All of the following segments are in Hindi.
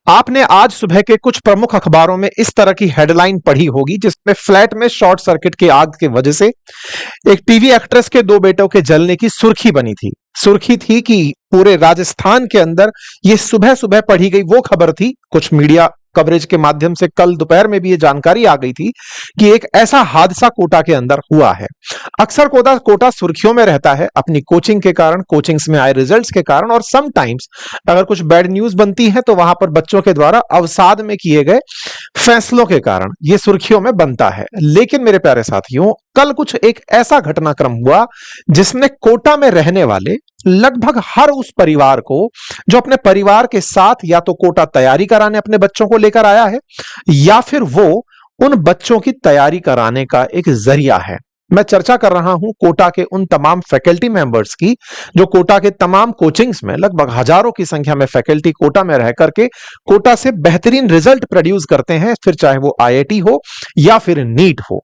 आपने आज सुबह के कुछ प्रमुख अखबारों में इस तरह की हेडलाइन पढ़ी होगी जिसमें फ्लैट में शॉर्ट सर्किट की आग की वजह से एक टीवी एक्ट्रेस के दो बेटों के जलने की सुर्खी बनी थी। सुर्खी थी कि पूरे राजस्थान के अंदर ये सुबह सुबह पढ़ी गई वो खबर थी। कुछ मीडिया कवरेज के माध्यम से कल दोपहर में भी ये जानकारी आ गई थी कि एक ऐसा हादसा कोटा के अंदर हुआ है। अक्सर कोटा सुर्खियों में रहता है अपनी कोचिंग के कारण, कोचिंग्स में आए रिजल्ट्स के कारण, और समटाइम्स अगर कुछ बैड न्यूज बनती है तो वहां पर बच्चों के द्वारा अवसाद में किए गए फैसलों के कारण ये सुर्खियों में बनता है। लेकिन मेरे प्यारे साथियों, कल कुछ एक ऐसा घटनाक्रम हुआ जिसने कोटा में रहने वाले लगभग हर उस परिवार को, जो अपने परिवार के साथ या तो कोटा तैयारी कराने अपने बच्चों को लेकर आया है या फिर वो उन बच्चों की तैयारी कराने का एक जरिया है। मैं चर्चा कर रहा हूं कोटा के उन तमाम फैकल्टी मेंबर्स की जो कोटा के तमाम कोचिंग्स में लगभग हजारों की संख्या में फैकल्टी कोटा में रह करके कोटा से बेहतरीन रिजल्ट प्रोड्यूस करते हैं, फिर चाहे वो आईआईटी हो या फिर नीट हो।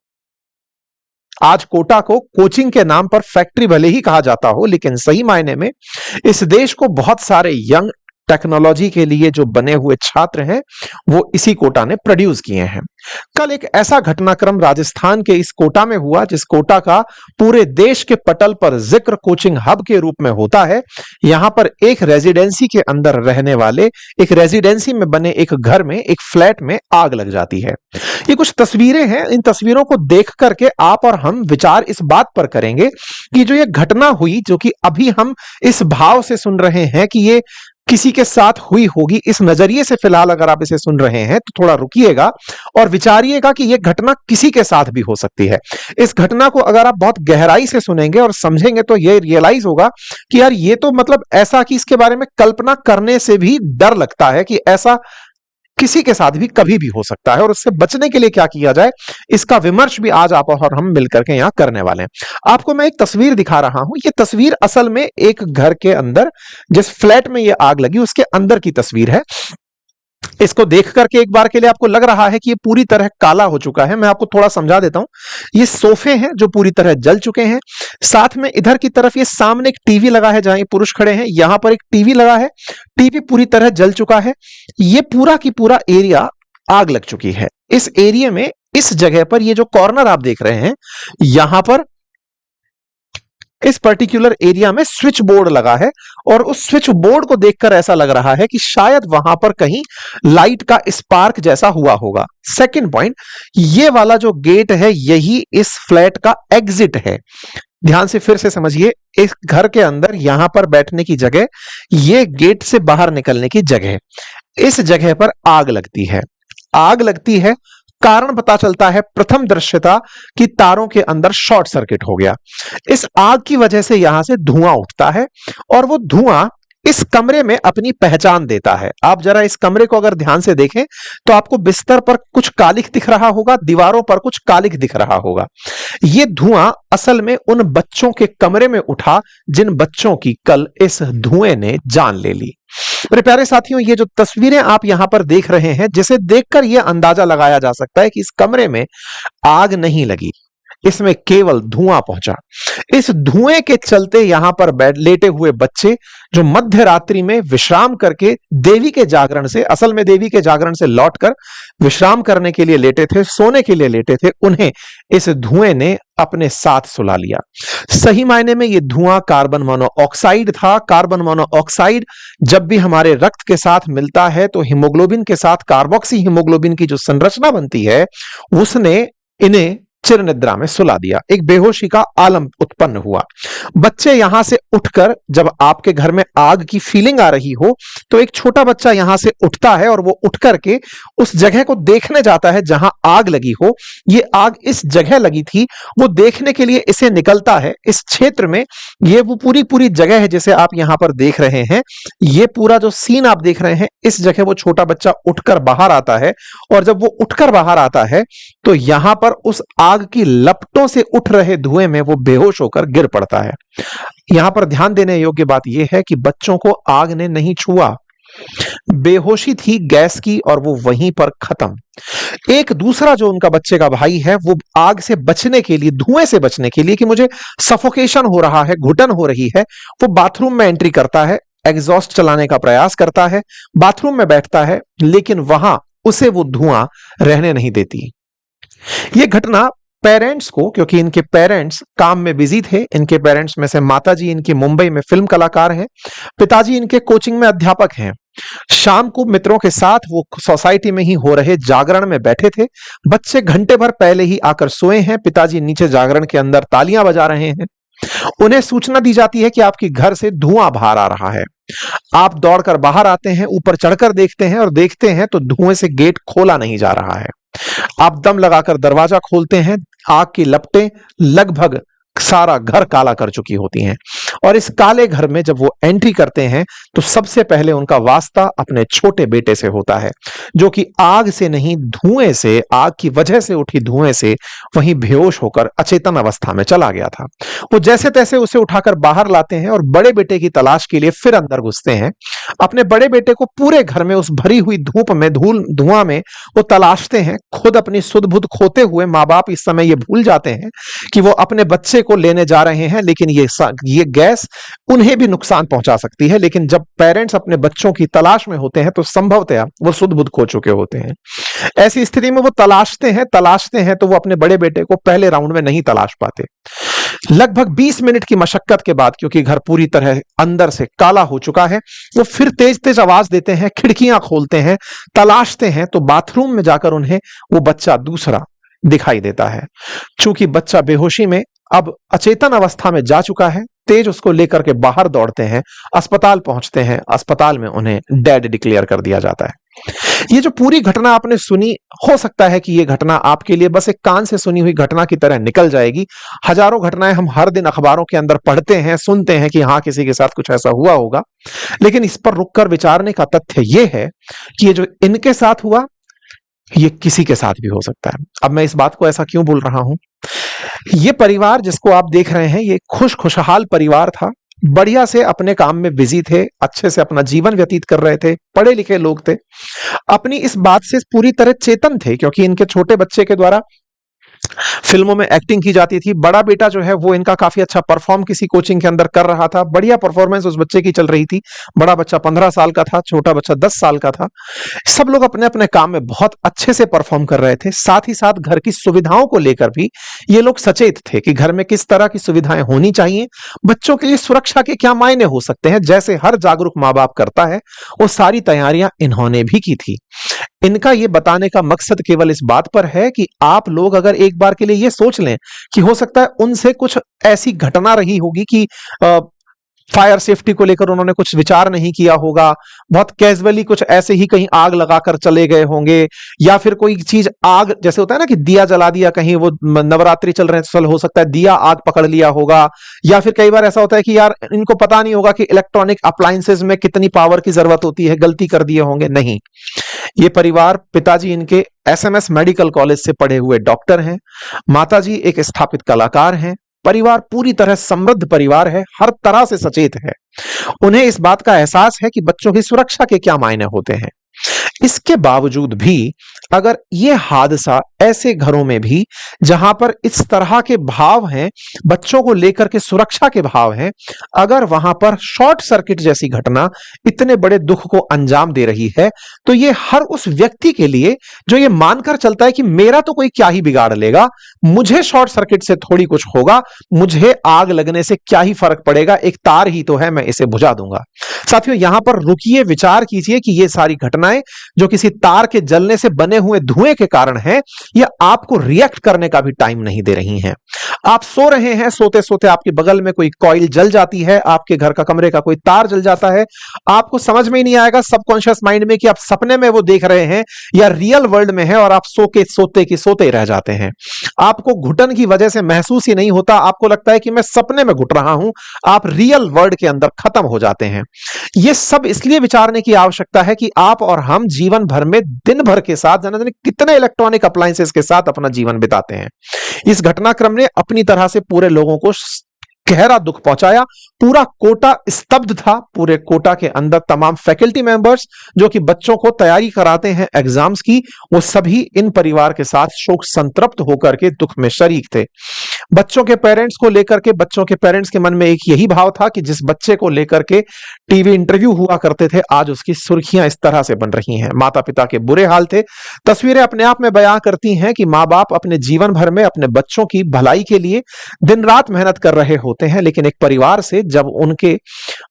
आज कोटा को कोचिंग के नाम पर फैक्ट्री भले ही कहा जाता हो, लेकिन सही मायने में इस देश को बहुत सारे यंग टेक्नोलॉजी के लिए जो बने हुए छात्र हैं वो इसी कोटा ने प्रोड्यूस किए हैं। कल एक ऐसा घटनाक्रम राजस्थान के इस कोटा में हुआ जिस कोटा का पूरे देश के पटल पर जिक्र कोचिंग हब के रूप में होता है। यहां पर एक रेजिडेंसी के अंदर रहने वाले, एक रेजिडेंसी में बने एक घर में, एक फ्लैट में आग लग जाती है। ये कुछ तस्वीरें हैं। इन तस्वीरों को देख करके आप और हम विचार इस बात पर करेंगे कि जो ये घटना हुई, जो कि अभी हम इस भाव से सुन रहे हैं कि ये किसी के साथ हुई होगी, इस नजरिए से फिलहाल अगर आप इसे सुन रहे हैं तो थोड़ा रुकिएगा और विचारिएगा कि यह घटना किसी के साथ भी हो सकती है। इस घटना को अगर आप बहुत गहराई से सुनेंगे और समझेंगे तो यह रियलाइज होगा कि यार ये तो मतलब ऐसा कि इसके बारे में कल्पना करने से भी डर लगता है कि ऐसा किसी के साथ भी कभी भी हो सकता है, और उससे बचने के लिए क्या किया जाए, इसका विमर्श भी आज आप और हम मिलकर के यहां करने वाले हैं। आपको मैं एक तस्वीर दिखा रहा हूं। ये तस्वीर असल में एक घर के अंदर, जिस फ्लैट में ये आग लगी उसके अंदर की तस्वीर है। इसको देख करके एक बार के लिए आपको लग रहा है कि ये पूरी तरह काला हो चुका है। मैं आपको थोड़ा समझा देता हूं। ये सोफे हैं जो पूरी तरह जल चुके हैं। साथ में इधर की तरफ ये सामने एक टीवी लगा है, जहां ये पुरुष खड़े हैं, यहां पर एक टीवी लगा है। टीवी पूरी तरह जल चुका है। ये पूरा की पूरा एरिया आग लग चुकी है। इस एरिया में, इस जगह पर, ये जो कॉर्नर आप देख रहे हैं, यहां पर इस पर्टिकुलर एरिया में स्विच बोर्ड लगा है, और उस स्विच बोर्ड को देखकर ऐसा लग रहा है कि शायद वहां पर कहीं लाइट का स्पार्क जैसा हुआ होगा। सेकंड पॉइंट, ये वाला जो गेट है यही इस फ्लैट का एग्जिट है। ध्यान से फिर से समझिए, इस घर के अंदर यहां पर बैठने की जगह, ये गेट से बाहर निकलने की जगह। इस जगह पर आग लगती है। आग लगती है, कारण पता चलता है प्रथम दृश्यता कि तारों के अंदर शॉर्ट सर्किट हो गया। इस आग की वजह से यहां से धुआं उठता है, और वो धुआं इस कमरे में अपनी पहचान देता है। आप जरा इस कमरे को अगर ध्यान से देखें तो आपको बिस्तर पर कुछ कालिख दिख रहा होगा, दीवारों पर कुछ कालिख दिख रहा होगा। ये धुआं असल में उन बच्चों के कमरे में उठा जिन बच्चों की कल इस धुएं ने जान ले ली। मेरे प्यारे साथियों, ये जो तस्वीरें आप यहां पर देख रहे हैं, जिसे देखकर यह अंदाजा लगाया जा सकता है कि इस कमरे में आग नहीं लगी, इसमें केवल धुआं पहुंचा। इस धुएं के चलते यहां पर लेटे हुए बच्चे जो मध्य रात्रि में विश्राम करके देवी के जागरण से, असल में देवी के जागरण से लौटकर विश्राम करने के लिए लेटे थे, सोने के लिए लेटे थे, उन्हें इस धुएं ने अपने साथ सुला लिया। सही मायने में यह धुआं कार्बन मोनोऑक्साइड था। कार्बन मोनोऑक्साइड जब भी हमारे रक्त के साथ मिलता है तो हीमोग्लोबिन के साथ कार्बोक्सी हीमोग्लोबिन की जो संरचना बनती है, उसने इन्हें चिर निद्रा में सुला दिया। एक बेहोशी का आलम उत्पन्न हुआ। बच्चे यहां से उठकर, जब आपके घर में आग की फीलिंग आ रही हो तो एक छोटा बच्चा यहां से उठता है और वो उठ करके उस जगह को देखने जाता है जहां आग लगी हो। ये आग इस जगह लगी थी, वो देखने के लिए इसे निकलता है। इस क्षेत्र में ये वो पूरी जगह है जिसे आप यहां पर देख रहे हैं। ये पूरा जो सीन आप देख रहे हैं, इस जगह वो छोटा बच्चा उठकर बाहर आता है, और जब वो उठकर बाहर आता है तो यहां पर उस आग की लपटों से उठ रहे धुएं में वो बेहोश होकर गिर पड़ता है। यहां पर ध्यान देने योग्य बात यह है कि बच्चों को आग ने नहीं छुआ, बेहोशी थी गैस की, और वो वहीं पर खत्म। एक दूसरा जो उनका बच्चे का भाई है, वो आग से बचने के लिए, धुएं से बचने के लिए कि मुझे सफोकेशन हो रहा है, घुटन हो रही है, वो बाथरूम में एंट्री करता है। एग्जॉस्ट चलाने का प्रयास करता है, बाथरूम में बैठता है, लेकिन वहां उसे वो धुआं रहने नहीं देती। ये घटना पेरेंट्स को, क्योंकि इनके पेरेंट्स काम में बिजी थे, इनके पेरेंट्स में से माताजी इनकी मुंबई में फिल्म कलाकार हैं, पिताजी इनके कोचिंग में अध्यापक हैं। शाम को मित्रों के साथ वो सोसाइटी में ही हो रहे जागरण में बैठे थे। बच्चे घंटे भर पहले ही आकर सोए हैं, पिताजी नीचे जागरण के अंदर तालियां बजा रहे हैं। उन्हें सूचना दी जाती है कि आपके घर से धुआं बाहर आ रहा है। आप दौड़कर बाहर आते हैं, ऊपर चढ़कर देखते हैं और देखते हैं तो धुएं से गेट खोला नहीं जा रहा है। आप दम लगाकर दरवाजा खोलते हैं, आग की लपटें लगभग सारा घर काला कर चुकी होती हैं। और इस काले घर में जब वो एंट्री करते हैं तो सबसे पहले उनका वास्ता अपने छोटे बेटे से होता है, जो कि आग से नहीं, धुएं से, आग की वजह से उठी धुएं से वहीं बेहोश होकर अचेतन अवस्था में चला गया था। वो जैसे तैसे उसे उठाकर बाहर लाते हैं और बड़े बेटे की तलाश के लिए फिर अंदर घुसते हैं। अपने बड़े बेटे को पूरे घर में उस भरी हुई धूप में, धुआं में वो तलाशते हैं। खुद अपनी सुध बुध खोते हुए माँ बाप इस समय ये भूल जाते हैं कि वो अपने बच्चे को लेने जा रहे हैं, लेकिन ये गैस उन्हें भी नुकसान पहुंचा सकती है। लेकिन जब पेरेंट्स अपने बच्चों की तलाश में होते हैं तो संभवतः वो सुध बुध खो चुके होते हैं। ऐसी स्थिति में वो तलाशते हैं तो वो अपने बड़े बेटे को पहले राउंड में नहीं तलाश पाते। लगभग 20 मिनट की मशक्कत के बाद, क्योंकि घर पूरी तरह अंदर से काला हो चुका है, वो फिर तेज तेज आवाज देते हैं, खिड़कियां खोलते हैं, तलाशते हैं तो बाथरूम में जाकर उन्हें वो बच्चा दूसरा दिखाई देता है। चूंकि बच्चा बेहोशी में अब अचेतन अवस्था में जा चुका है, तेज उसको लेकर के बाहर दौड़ते हैं, अस्पताल पहुंचते हैं। अस्पताल में उन्हें डेड डिक्लेयर कर दिया जाता है। ये जो पूरी घटना आपने सुनी, हो सकता है कि ये घटना आपके लिए बस एक कान से सुनी हुई घटना की तरह निकल जाएगी। हजारों घटनाएं हम हर दिन अखबारों के अंदर पढ़ते हैं, सुनते हैं कि हाँ, किसी के साथ कुछ ऐसा हुआ होगा, लेकिन इस पर रुककर विचारने का तथ्य यह है कि ये जो इनके साथ हुआ, ये किसी के साथ भी हो सकता है। अब मैं इस बात को ऐसा क्यों बोल रहा हूं? ये परिवार जिसको आप देख रहे हैं, ये खुशहाल परिवार था, बढ़िया से अपने काम में बिजी थे, अच्छे से अपना जीवन व्यतीत कर रहे थे, पढ़े लिखे लोग थे, अपनी इस बात से पूरी तरह चेतन थे, क्योंकि इनके छोटे बच्चे के द्वारा फिल्मों में एक्टिंग की जाती थी। बड़ा बेटा जो है वो इनका काफी अच्छा परफॉर्म किसी कोचिंग के अंदर कर रहा था, बढ़िया परफॉर्मेंस उस बच्चे की चल रही थी। बड़ा बच्चा 15 साल का था, छोटा बच्चा 10 साल का था। सब लोग अपने अपने काम में बहुत अच्छे से परफॉर्म कर रहे थे। साथ ही साथ घर की सुविधाओं को लेकर भी ये लोग सचेत थे कि घर में किस तरह की सुविधाएं होनी चाहिए, बच्चों के लिए सुरक्षा के क्या मायने हो सकते हैं। जैसे हर जागरूक माँ बाप करता है, वो सारी तैयारियां इन्होंने भी की थी। इनका ये बताने का मकसद केवल इस बात पर है कि आप लोग अगर एक बार के लिए ये सोच लें कि हो सकता है उनसे कुछ ऐसी घटना रही होगी कि फायर सेफ्टी को लेकर उन्होंने कुछ विचार नहीं किया होगा, बहुत कैजुअली कुछ ऐसे ही कहीं आग लगाकर चले गए होंगे, या फिर कोई चीज आग, जैसे होता है ना कि दिया जला दिया, कहीं वो नवरात्रि चल रहे हैं, हो सकता है दिया आग पकड़ लिया होगा, या फिर कई बार ऐसा होता है कि यार इनको पता नहीं होगा कि इलेक्ट्रॉनिक अप्लायंसेस में कितनी पावर की जरूरत होती है, गलती कर दिए होंगे। नहीं, ये परिवार, पिताजी इनके एसएमएस मेडिकल कॉलेज से पढ़े हुए डॉक्टर हैं, माताजी एक स्थापित कलाकार हैं। परिवार पूरी तरह समृद्ध परिवार है, हर तरह से सचेत है। उन्हें इस बात का एहसास है कि बच्चों की सुरक्षा के क्या मायने होते हैं। इसके बावजूद भी अगर यह हादसा ऐसे घरों में भी जहां पर इस तरह के भाव हैं, बच्चों को लेकर के सुरक्षा के भाव हैं, अगर वहां पर शॉर्ट सर्किट जैसी घटना इतने बड़े दुख को अंजाम दे रही है, तो ये हर उस व्यक्ति के लिए जो ये मानकर चलता है कि मेरा तो कोई क्या ही बिगाड़ लेगा, मुझे शॉर्ट सर्किट से थोड़ी कुछ होगा, मुझे आग लगने से क्या ही फर्क पड़ेगा, एक तार ही तो है, मैं इसे बुझा दूंगा। साथियों, यहां पर रुकिए, विचार कीजिए कि ये सारी घटनाएं जो किसी तार के जलने से बने हुए धुएं के कारण है, यह आपको रिएक्ट करने का भी टाइम नहीं दे रही हैं। आप सो रहे हैं, सोते सोते आपके बगल में कोई कॉइल जल जाती है, आपके घर का कमरे का कोई तार जल जाता है, आपको समझ में ही नहीं आएगा सबकॉन्शियस माइंड में कि आप सपने में वो देख रहे हैं या रियल वर्ल्ड में है, और आप सो के सोते की सोते रह जाते हैं। आपको घुटन की वजह से महसूस ही नहीं होता, आपको लगता है कि मैं सपने में घुट रहा हूं, आप रियल वर्ल्ड के अंदर खत्म हो जाते हैं। यह सब इसलिए विचारने की आवश्यकता है कि आप और हम जीवन भर में दिन भर के साथ जाने कितने इलेक्ट्रॉनिक अप्लायंसेस के साथ अपना जीवन बिताते हैं। इस घटनाक्रम ने अपनी तरह से पूरे लोगों को गहरा दुख पहुंचाया। पूरा कोटा स्तब्ध था। पूरे कोटा के अंदर तमाम फैकल्टी मेंबर्स जो कि बच्चों को तैयारी कराते हैं एग्जाम्स की, वो सभी इन परिवार के साथ शोक संतप्त होकर के दुख में शरीक थे। बच्चों के पेरेंट्स को लेकर के, बच्चों के पेरेंट्स के मन में एक यही भाव था कि जिस बच्चे को लेकर के टीवी इंटरव्यू हुआ करते थे, आज उसकी सुर्खियां इस तरह से बन रही हैं। माता पिता के बुरे हाल थे। तस्वीरें अपने आप में बयां करती हैं कि माँ बाप अपने जीवन भर में अपने बच्चों की भलाई के लिए दिन रात मेहनत कर रहे होते हैं, लेकिन एक परिवार से जब उनके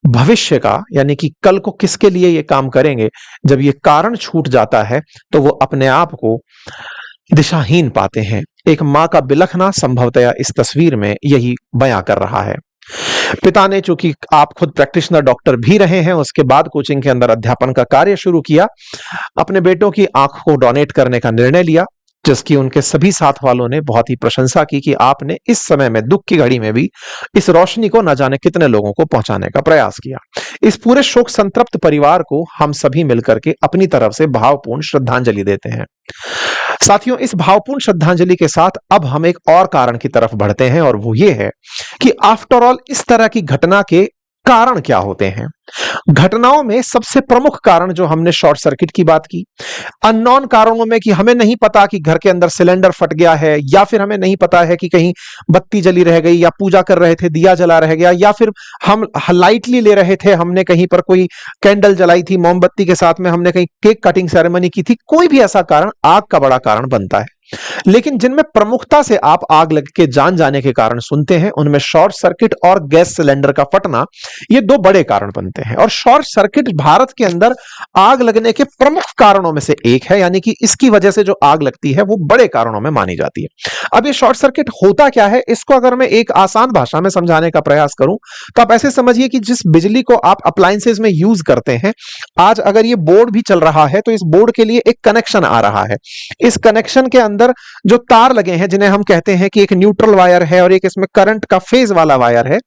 भविष्य का, यानी कि कल को किसके लिए ये काम करेंगे, जब ये कारण छूट जाता है तो वो अपने आप को दिशाहीन पाते हैं। एक मां का बिलखना संभवतया इस तस्वीर में यही बयां कर रहा है। पिता ने, चूंकि आप खुद प्रैक्टिशनर डॉक्टर भी रहे हैं, उसके बाद कोचिंग के अंदर अध्यापन का कार्य शुरू किया। अपने बेटों की आंख को डोनेट करने का निर्णय लिया, जिसकी उनके सभी साथ वालों ने बहुत ही प्रशंसा की कि आपने इस समय में, दुख की घड़ी में भी इस रोशनी को न जाने कितने लोगों को पहुंचाने का प्रयास किया। इस पूरे शोक संतप्त परिवार को हम सभी मिलकर के अपनी तरफ से भावपूर्ण श्रद्धांजलि देते हैं। साथियों, इस भावपूर्ण श्रद्धांजलि के साथ अब हम एक और कारण की तरफ बढ़ते हैं, और वो ये है कि आफ्टर ऑल इस तरह की घटना के कारण क्या होते हैं। घटनाओं में सबसे प्रमुख कारण जो हमने शॉर्ट सर्किट की बात की, अननोन कारणों में कि हमें नहीं पता कि घर के अंदर सिलेंडर फट गया है, या फिर हमें नहीं पता है कि कहीं बत्ती जली रह गई, या पूजा कर रहे थे दिया जला रह गया, या फिर हम लाइटली ले रहे थे, हमने कहीं पर कोई कैंडल जलाई थी मोमबत्ती के साथ में, हमने कहीं केक कटिंग सेरेमनी की थी, कोई भी ऐसा कारण आग का बड़ा कारण बनता है। लेकिन जिनमें प्रमुखता से आप आग लग के जान जाने के कारण सुनते हैं, उनमें शॉर्ट सर्किट और गैस सिलेंडर का फटना, ये दो बड़े कारण बनते हैं। और शॉर्ट सर्किट भारत के अंदर आग लगने के प्रमुख कारणों में से एक है, यानी कि इसकी वजह से जो आग लगती है वो बड़े कारणों में मानी जाती है। अब ये शॉर्ट सर्किट होता क्या है, इसको अगर मैं एक आसान भाषा में समझाने का प्रयास करूं तो आप ऐसे समझिए कि जिस बिजली को आप अप्लायंसेस में यूज करते हैं, आज अगर ये बोर्ड भी चल रहा है तो इस बोर्ड के लिए एक कनेक्शन आ रहा है। इस कनेक्शन के अंदर जो तार लगे हैं, जिन्हें हम कहते हैं कि एक न्यूट्रल वायर है और एक इसमें करंट का फेज वाला वायर है,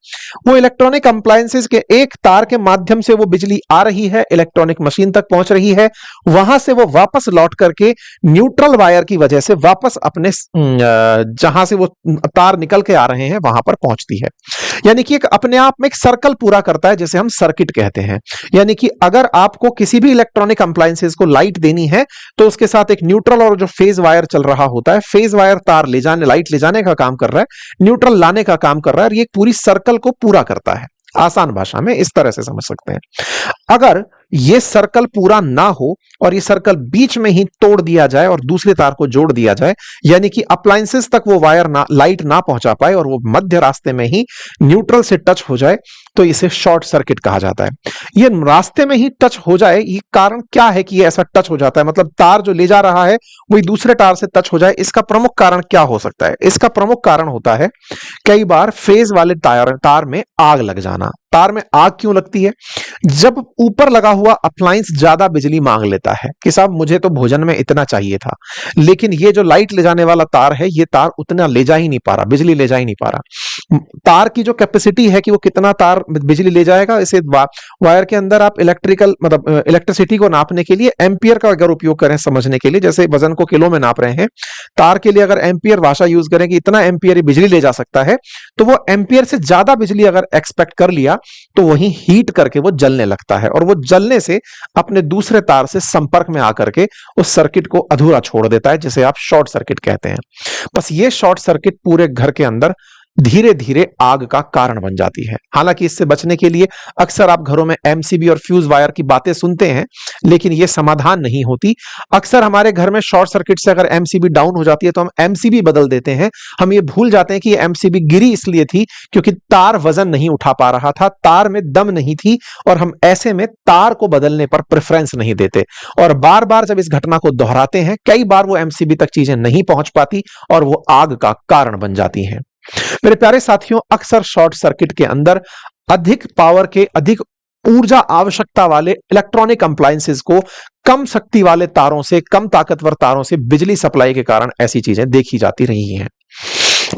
वो इलेक्ट्रॉनिक अप्लायंसेस के एक तार के माध्यम से वो बिजली आ रही है, इलेक्ट्रॉनिक मशीन तक पहुंच रही है, वहां से वो वापस लौट करके न्यूट्रल वायर की वजह से वापस अपने जहां से वो तार निकल के आ रहे हैं वहां पर पहुंचती है। यानी कि एक अपने आप में एक सर्कल पूरा करता है, जिसे हम सर्किट कहते हैं। यानी कि अगर आपको किसी भी इलेक्ट्रॉनिक अप्लायंसेस को लाइट देनी है तो उसके साथ एक न्यूट्रल और जो फेज वायर चल रहा होता है, फेज वायर तार ले जाने, लाइट ले जाने का काम कर रहा है, न्यूट्रल लाने का काम कर रहा है, और ये पूरी सर्कल को पूरा करता है। आसान भाषा में इस तरह से समझ सकते हैं। अगर ये सर्कल पूरा ना हो और ये सर्कल बीच में ही तोड़ दिया जाए और दूसरे तार को जोड़ दिया जाए, यानी कि अप्लायंसेस तक वो वायर ना, लाइट ना पहुंचा पाए और वो मध्य रास्ते में ही न्यूट्रल से टच हो जाए, तो इसे शॉर्ट सर्किट कहा जाता है। ये रास्ते में ही टच हो जाए, ये कारण क्या है कि ये ऐसा टच हो जाता है, मतलब तार जो ले जा रहा है वही दूसरे तार से टच हो जाए, इसका प्रमुख कारण क्या हो सकता है? इसका प्रमुख कारण होता है कई बार फेज वाले तार में आग लग जाना। तार में आग क्यों लगती है? जब ऊपर लगा हुआ अप्लायंस ज्यादा बिजली मांग लेता है कि साहब मुझे तो भोजन में इतना चाहिए था, लेकिन ये जो लाइट ले जाने वाला तार है, ये तार उतना ले जा ही नहीं पा रहा, बिजली ले जा ही नहीं पा रहा। तार की जो कैपेसिटी है कि वो कितना तार बिजली ले जाएगा, इसे वायर के अंदर आप इलेक्ट्रिकल, मतलब इलेक्ट्रिसिटी को नापने के लिए एम्पियर का अगर उपयोग करें समझने के लिए, जैसे वजन को किलो में नाप रहे हैं, तार के लिए अगर एम्पियर भाषा यूज करें कि इतना एम्पियर बिजली ले जा सकता है, तो वो एम्पियर से ज्यादा बिजली अगर एक्सपेक्ट कर लिया तो वही हीट करके वो जलने लगता है, और वो जलने से अपने दूसरे तार से संपर्क में आकर के उस सर्किट को अधूरा छोड़ देता है, जिसे आप शॉर्ट सर्किट कहते हैं। बस ये शॉर्ट सर्किट पूरे घर के अंदर धीरे धीरे आग का कारण बन जाती है। हालांकि इससे बचने के लिए अक्सर आप घरों में एमसीबी और फ्यूज वायर की बातें सुनते हैं, लेकिन यह समाधान नहीं होती। अक्सर हमारे घर में शॉर्ट सर्किट से अगर एमसीबी डाउन हो जाती है तो हम एमसीबी बदल देते हैं। हम ये भूल जाते हैं कि ये एमसीबी गिरी इसलिए थी क्योंकि तार वजन नहीं उठा पा रहा था, तार में दम नहीं थी, और हम ऐसे में तार को बदलने पर प्रेफरेंस नहीं देते। और बार बार जब इस घटना को दोहराते हैं, कई बार वो एमसीबी तक चीजें नहीं पहुंच पाती और वो आग का कारण बन जाती हैं। मेरे प्यारे साथियों, अक्सर शॉर्ट सर्किट के अंदर अधिक पावर के, अधिक ऊर्जा आवश्यकता वाले इलेक्ट्रॉनिक अप्लायंसेस को कम शक्ति वाले तारों से, कम ताकतवर तारों से बिजली सप्लाई के कारण ऐसी चीजें देखी जाती रही हैं।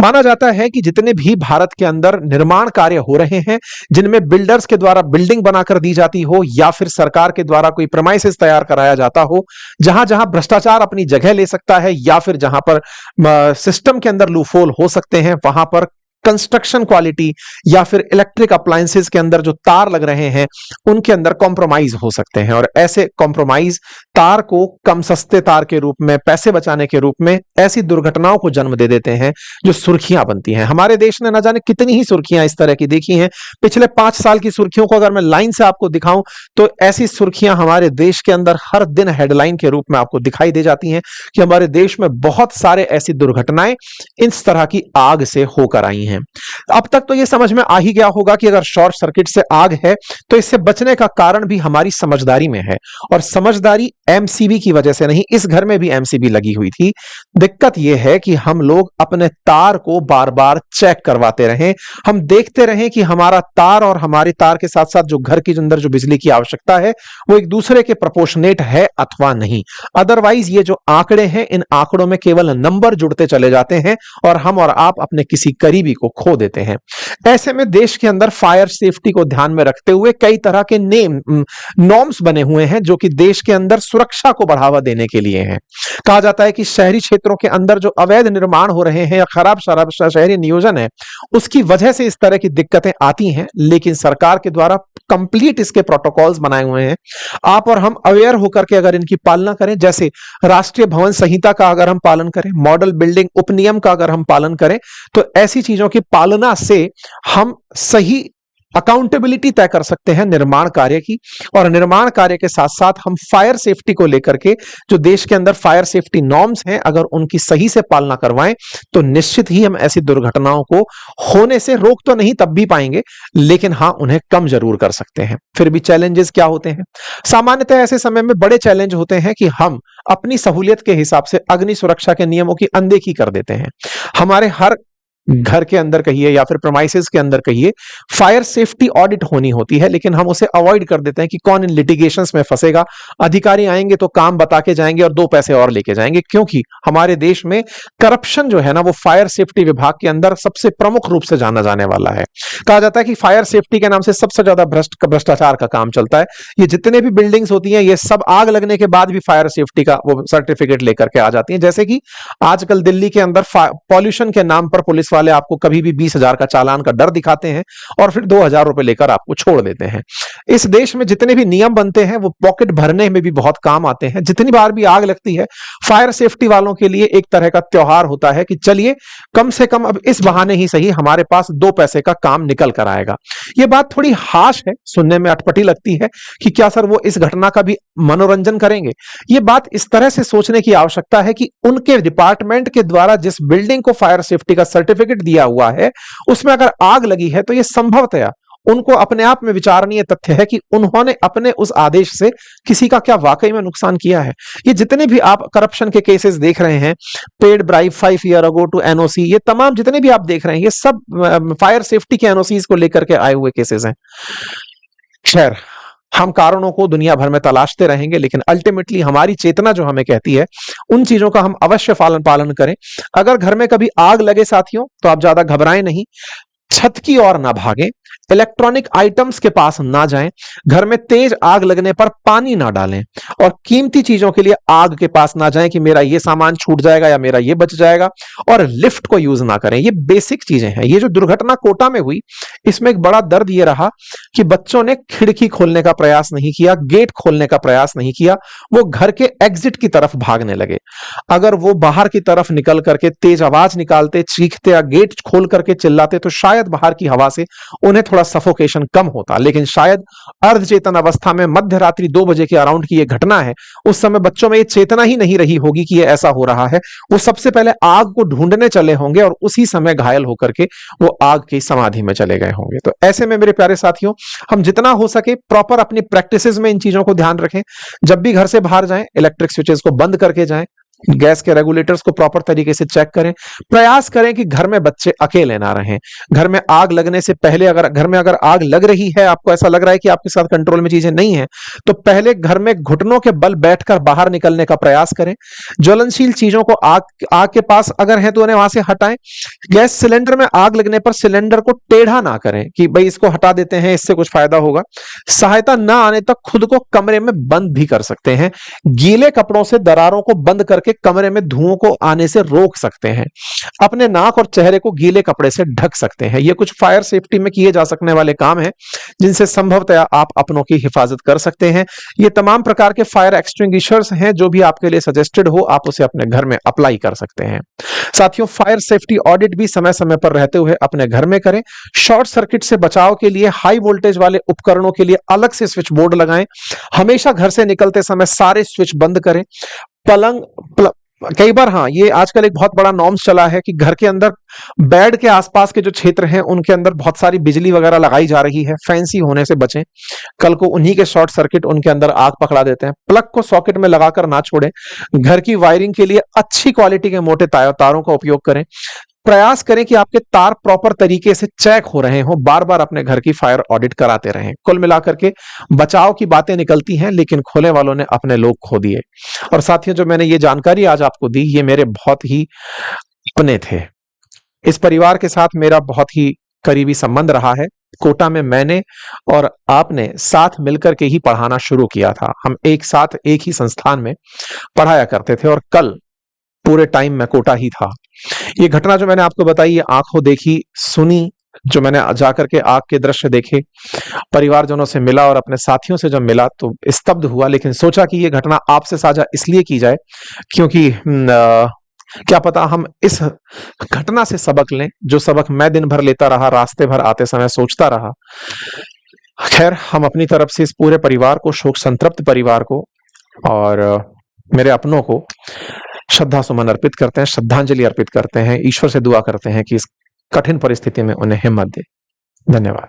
माना जाता है कि जितने भी भारत के अंदर निर्माण कार्य हो रहे हैं, जिनमें बिल्डर्स के द्वारा बिल्डिंग बनाकर दी जाती हो या फिर सरकार के द्वारा कोई प्रेमाइसेस तैयार कराया जाता हो, जहां जहां भ्रष्टाचार अपनी जगह ले सकता है या फिर जहां पर सिस्टम के अंदर लूफोल हो सकते हैं, वहां पर कंस्ट्रक्शन क्वालिटी या फिर इलेक्ट्रिक अप्लायंसेस के अंदर जो तार लग रहे हैं उनके अंदर कॉम्प्रोमाइज हो सकते हैं, और ऐसे कॉम्प्रोमाइज तार को कम सस्ते तार के रूप में, पैसे बचाने के रूप में ऐसी दुर्घटनाओं को जन्म दे देते हैं जो सुर्खियां बनती हैं। हमारे देश ने न जाने कितनी ही सुर्खियां इस तरह की देखी हैं। पिछले 5 साल की सुर्खियों को अगर मैं लाइन से आपको दिखाऊं तो ऐसी सुर्खियां हमारे देश के अंदर हर दिन हेडलाइन के रूप में आपको दिखाई दे जाती हैं कि हमारे देश में बहुत सारे ऐसी दुर्घटनाएं इस तरह की आग से होकर आई हैं। अब तक तो यह समझ में आ ही गया होगा कि अगर शॉर्ट सर्किट से आग है तो इससे बचने का कारण भी हमारी समझदारी में है, और समझदारी एमसीबी की वजह से नहीं, इस घर में भी एमसीबी लगी हुई थी। दिक्कत यह है कि हम लोग अपने तार को बार बार चेक करवाते रहे, हम देखते रहे कि हमारा तार और हमारी तार के साथ साथ जो घर के अंदर जो बिजली की आवश्यकता है वो एक दूसरे के प्रोपोर्शनेट है अथवा नहीं। अदरवाइज ये जो आंकड़े हैं, इन आंकड़ों में केवल नंबर जुड़ते चले जाते हैं और हम और आप अपने किसी करीबी को खो देते हैं। ऐसे में देश के अंदर फायर सेफ्टी को ध्यान में रखते हुए कई तरह के नॉर्म्स बने हुए हैं जो कि देश के अंदर सुरक्षा को बढ़ावा देने के लिए हैं। कहा जाता है कि शहरी क्षेत्रों के अंदर जो अवैध निर्माण हो रहे हैं या खराब शहरी नियोजन है, उसकी वजह से इस तरह की दिक्कतें आती हैं, लेकिन सरकार के द्वारा कंप्लीट इसके प्रोटोकॉल्स बनाए हुए हैं। आप और हम अवेयर होकर के अगर इनकी पालना करें, जैसे राष्ट्रीय भवन संहिता का अगर हम पालन करें, मॉडल बिल्डिंग उपनियम का अगर हम पालन करें, तो ऐसी चीजों की पालना से हम सही अकाउंटेबिलिटी तय कर सकते हैं निर्माण कार्य की, और निर्माण कार्य के साथ साथ हम फायर सेफ्टी को लेकर के जो देश के अंदर फायर सेफ्टी नॉर्म्स हैं, अगर उनकी सही से पालना करवाएं तो निश्चित ही हम ऐसी दुर्घटनाओं को होने से रोक तो नहीं तब भी पाएंगे, लेकिन हां उन्हें कम जरूर कर सकते हैं। फिर भी चैलेंजेस क्या होते हैं? सामान्यतः ऐसे समय में बड़े चैलेंज होते हैं कि हम अपनी सहूलियत के हिसाब से अग्नि सुरक्षा के नियमों की अनदेखी कर देते हैं। हमारे हर घर के अंदर कहिए या फिर प्रेमाइसेस के अंदर कहिए, फायर सेफ्टी ऑडिट होनी होती है, लेकिन हम उसे अवॉइड कर देते हैं कि कौन इन लिटिगेशंस में फंसेगा। अधिकारी आएंगे तो काम बता के जाएंगे और 2 पैसे और लेके जाएंगे, क्योंकि हमारे देश में करप्शन जो है ना वो फायर सेफ्टी विभाग के अंदर सबसे प्रमुख रूप से जाना जाने वाला है। कहा जाता है कि फायर सेफ्टी के नाम से सबसे ज्यादा भ्रष्टाचार का काम चलता है। ये जितने भी बिल्डिंग्स होती हैं ये सब आग लगने के बाद भी फायर सेफ्टी का वो सर्टिफिकेट लेकर के आ जाती है। जैसे कि आजकल दिल्ली के अंदर पॉल्यूशन के नाम पर पुलिस वाले आपको कभी भी 20,000 का चालान का डर दिखाते हैं और फिर 2,000 रुपए लेकर आपको छोड़ देते हैं। इस देश में जितने भी नियम बनते हैं वो पॉकेट भरने में भी बहुत काम आते हैं। जितनी बार भी आग लगती है, फायर सेफ्टी वालों के लिए एक तरह का त्योहार होता है कि चलिए कम से कम अब इस बहाने ही सही हमारे पास 2 पैसे का काम निकल कर आएगा। यह बात थोड़ी हाश है, सुनने में अटपटी लगती है कि क्या सर वो इस घटना का भी मनोरंजन करेंगे। यह बात इस तरह से सोचने की आवश्यकता है कि उनके डिपार्टमेंट के द्वारा जिस बिल्डिंग को फायर सेफ्टी का सर्टिफिकेट दिया हुआ है उसमें अगर आग लगी है तो यह संभवतया उनको अपने आप में विचारणीय तथ्य है कि उन्होंने अपने उस आदेश से किसी का क्या वाकई में नुकसान किया है। ये जितने भी आप करप्शन के केसेस देख रहे हैं, paid bribe 5 year ago to NOC, ये तमाम जितने भी आप देख रहे हैं ये सब फायर सेफ्टी के एनओसीज को लेकर के आए हुए केसेस हैं। खैर, हम कारणों को दुनिया भर में तलाशते रहेंगे, लेकिन अल्टीमेटली हमारी चेतना जो हमें कहती है उन चीजों का हम अवश्य पालन करें। अगर घर में कभी आग लगे साथियों तो आप ज्यादा घबराएं नहीं, छत की ओर ना भागें, इलेक्ट्रॉनिक आइटम्स के पास ना जाएं, घर में तेज आग लगने पर पानी ना डालें और कीमती चीजों के लिए आग के पास ना जाएं कि मेरा ये सामान छूट जाएगा या मेरा ये बच जाएगा, और लिफ्ट को यूज ना करें। ये बेसिक चीजें हैं। ये जो दुर्घटना कोटा में हुई इसमें एक बड़ा दर्द ये रहा कि बच्चों ने खिड़की खोलने का प्रयास नहीं किया, गेट खोलने का प्रयास नहीं किया, वो घर के एग्जिट की तरफ भागने लगे। अगर वो बाहर की तरफ निकल करके तेज आवाज निकालते, चीखते या गेट खोल करके चिल्लाते तो शायद बाहर की हवा से उन्हें थोड़ा सफोकेशन कम होता, लेकिन शायद अर्धचेतन अवस्था में मध्य रात्रि 2 बजे के अराउंड की यह घटना है, उस समय बच्चों में ये चेतना ही नहीं रही होगी कि ये ऐसा हो रहा है। वो सबसे पहले आग को ढूंढने चले होंगे और उसी समय घायल होकर के वो आग की समाधि में चले गए होंगे। तो ऐसे में मेरे प्यारे साथियों, हम जितना हो सके प्रॉपर अपनी प्रैक्टिसेस में इन चीजों को ध्यान रखें। जब भी घर से बाहर जाएं, इलेक्ट्रिक स्विचेस को बंद करके जाएं, गैस के रेगुलेटर्स को प्रॉपर तरीके से चेक करें, प्रयास करें कि घर में बच्चे अकेले ना रहें। घर में आग लगने से पहले अगर घर में आग लग रही है, आपको ऐसा लग रहा है कि आपके साथ कंट्रोल में चीजें नहीं है, तो पहले घर में घुटनों के बल बैठकर बाहर निकलने का प्रयास करें। ज्वलनशील चीजों को आग के पास अगर है तो उन्हें वहां से हटाएं। गैस सिलेंडर में आग लगने पर सिलेंडर को टेढ़ा ना करें कि भाई इसको हटा देते हैं, इससे कुछ फायदा होगा। सहायता ना आने तक खुद को कमरे में बंद भी कर सकते हैं। गीले कपड़ों से दरारों को बंद करके करके कमरे में धुओं को आने से रोक सकते हैं। अपने नाक और चेहरे को गीले कपड़े से ढक सकते हैं। ये कुछ फायर सेफ्टी में किए जा सकने वाले काम हैं जिनसे संभवतः आप अपनों की हिफाजत कर सकते हैं। ये तमाम प्रकार के फायर एक्सटिंग्विशर्स हैं जो भी आपके लिए सजेस्टेड हो, आप उसे अपने घर में अप्लाई कर सकते हैं। साथियों, फायर सेफ्टी ऑडिट भी समय समय पर रहते हुए अपने घर में करें। शॉर्ट सर्किट से बचाव के लिए हाई वोल्टेज वाले उपकरणों के लिए अलग से स्विच बोर्ड लगाएं। हमेशा घर से निकलते समय सारे स्विच बंद करें। कई बार ये आजकल एक बहुत बड़ा नॉर्म्स चला है कि घर के अंदर बेड के आसपास के जो क्षेत्र हैं उनके अंदर बहुत सारी बिजली वगैरह लगाई जा रही है। फैंसी होने से बचें, कल को उन्हीं के शॉर्ट सर्किट उनके अंदर आग पकड़ा देते हैं। प्लग को सॉकेट में लगाकर ना छोड़ें। घर की वायरिंग के लिए अच्छी क्वालिटी के मोटे तारों का उपयोग करें। प्रयास करें कि आपके तार प्रॉपर तरीके से चेक हो रहे हो। बार बार अपने घर की फायर ऑडिट कराते रहें। कुल मिलाकर के बचाव की बातें निकलती हैं, लेकिन खोले वालों ने अपने लोग खो दिए। और साथियों, जो मैंने ये जानकारी आज आपको दी, ये मेरे बहुत ही अपने थे। इस परिवार के साथ मेरा बहुत ही करीबी संबंध रहा है। कोटा में मैंने और आपने साथ मिलकर के ही पढ़ाना शुरू किया था। हम एक साथ एक ही संस्थान में पढ़ाया करते थे और कल पूरे टाइम मैं कोटा ही था। ये घटना जो मैंने आपको बताई, ये आंखों देखी सुनी, जो मैंने जाकर के आग के दृश्य देखे, परिवारजनों से मिला और अपने साथियों से जब मिला तो स्तब्ध हुआ। लेकिन सोचा कि ये घटना आपसे साझा इसलिए की जाए क्योंकि क्या पता हम इस घटना से सबक लें, जो सबक मैं दिन भर लेता रहा, रास्ते भर आते समय सोचता रहा। खैर, हम अपनी तरफ से इस पूरे परिवार को, शोक संतप्त परिवार को और मेरे अपनों को श्रद्धा सुमन अर्पित करते हैं, श्रद्धांजलि अर्पित करते हैं। ईश्वर से दुआ करते हैं कि इस कठिन परिस्थिति में उन्हें हिम्मत दे। धन्यवाद।